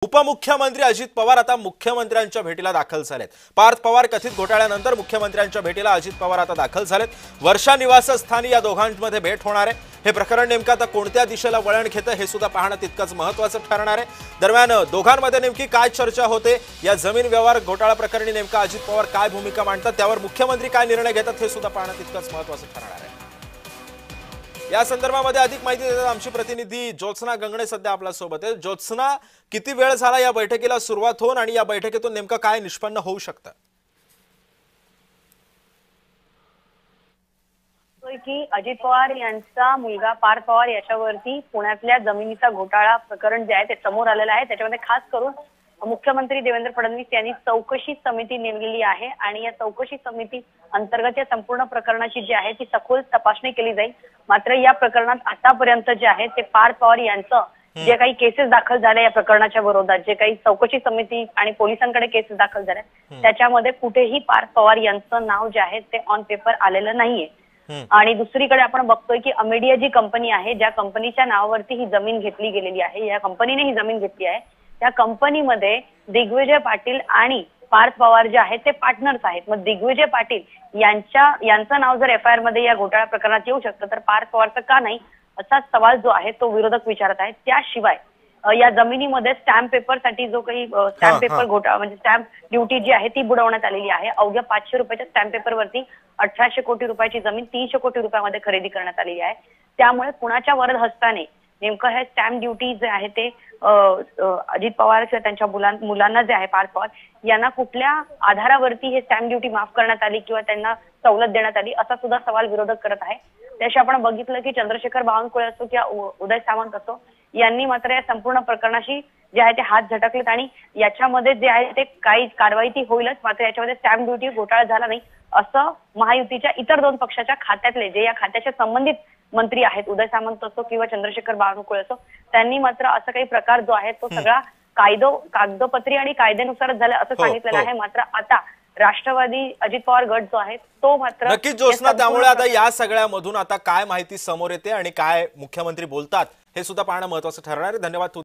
उपमुख्यमंत्री अजित पवार आता मुख्यमंत्र्यांच्या भेटीला दाखल झालेत। पार्थ पवार कथित घोटाळ्यानंतर मुख्यमंत्र्यांच्या भेटीला अजित पवार आता दाखल झालेत। वर्षा निवासस्थानी या दोघांमध्ये भेट होणार आहे। हे प्रकरण नेमकं आता कोणत्या दिशेला वळण घेतं हे सुद्धा पाहणं तितकंच महत्त्वाचं ठरणार आहे। दरम्यान दोघांमध्ये नेमकी काय चर्चा होते, या जमीन व्यवहार घोटाळा प्रकरणी नेमका अजित पवार काय भूमिका मांडतात, त्यावर मुख्यमंत्री काय निर्णय घेतात हे सुद्धा पाहणं तितकंच महत्त्वाचं ठरणार आहे। या संदर्भामध्ये अधिक माहिती देतात आमची प्रतिनिधी ज्योत्सना गंगणे सध्या आपल्या सोबत आहे। ज्योत्सना, किती वेळ झाला या बैठकीला सुरुवात होऊन आणि या बैठकीतून नेमकं काय निष्पन्न होऊ शकतं? की अजित पवार यांचा मुलगा पार्थ पवार याच्यावरती पुण्यातल्या जमिनीचा घोटाळा प्रकरण जे आहे ते समोर आलेलं आहे। त्याच्यामध्ये खास करून मुख्यमंत्री देवेंद्र फडणवीस यांनी चौकशी समिती नेमलेली आहे आणि या चौकशी समिती अंतर्गत या संपूर्ण प्रकरणाची जी आहे ती सखोल तपासणी केली जाईल। मात्र या प्रकरणात आतापर्यंत जे आहे ते पार्थ पवार यांचं जे काही केसेस दाखल झाले या प्रकरणाच्या विरोधात, जे काही चौकशी समिती आणि पोलिसांकडे केसेस दाखल झाल्या, त्याच्यामध्ये कुठेही पार्थ पवार यांचं नाव जे आहे ते ऑन पेपर आलेलं नाहीये। आणि दुसरीकडे आपण बघतोय की अमेडिया जी कंपनी आहे, ज्या कंपनीच्या नावावरती ही जमीन घेतली गेलेली आहे, या कंपनीने ही जमीन घेतली आहे, त्या कंपनीमध्ये दिग्विजय पाटील आणि पार्थ पवार जे आहेत ते पार्टनर्स आहेत। मग दिग्विजय पाटील यांचं नाव जर एफआयआर मध्ये या घोटाळा प्रकरणात येऊ शकतं तर पार्थ पवारचं का नाही, असा सवाल जो आहे तो विरोधक विचारत आहेत। त्याशिवाय या जमिनीमध्ये स्टॅम्प पेपरसाठी जो काही स्टॅम्प पेपर घोटाळा म्हणजे स्टॅम्प ड्युटी जी आहे ती बुडवण्यात आलेली आहे। अवघ्या 500 रुपयाच्या स्टॅम्प पेपरवरती 1800 कोटी रुपयाची जमीन 300 कोटी रुपयामध्ये खरेदी करण्यात आलेली आहे। त्यामुळे कुणाच्या वरद हस्ताने नेमकं हे स्टॅम्प ड्युटी जे आहे ते अजित पवार किंवा त्यांच्या मुलांना जे आहे पार्थ पवार यांना कुठल्या आधारावरती हे स्टॅम्प ड्युटी माफ करण्यात आली किंवा त्यांना सवलत देण्यात आली, असा सुद्धा सवाल विरोधक करत आहे। त्याशी आपण बघितलं की चंद्रशेखर बावनकुळे असो किंवा उदय सामंत असो यांनी मात्र या संपूर्ण प्रकरणाशी जे आहे ते हात झटकलेत आणि याच्यामध्ये जे आहे ते काही कारवाई ती होईलच, मात्र याच्यामध्ये स्टॅम्प ड्युटी घोटाळा झाला नाही असं महायुतीच्या इतर दोन पक्षाच्या खात्यातले जे या खात्याच्या संबंधित मंत्री आहेत, उदय सामंत असो किंवा चंद्रशेखर बावनकुळे असो, त्यांनी मात्र असं काही प्रकार जो आहे तो सगळा कागदोपत्री आणि कायद्यानुसारच झाला असं सांगितलेलं आहे। मात्र आता राष्ट्रवादी अजित पवार गट जो आहे तो मात्र नक्कीच ज्योत्सना, त्यामुळे आता या सगळ्यामधून आता काय माहिती समोर येते आणि काय मुख्यमंत्री बोलतात हे सुद्धा पाहणं महत्त्वाचं ठरणार आहे। धन्यवाद।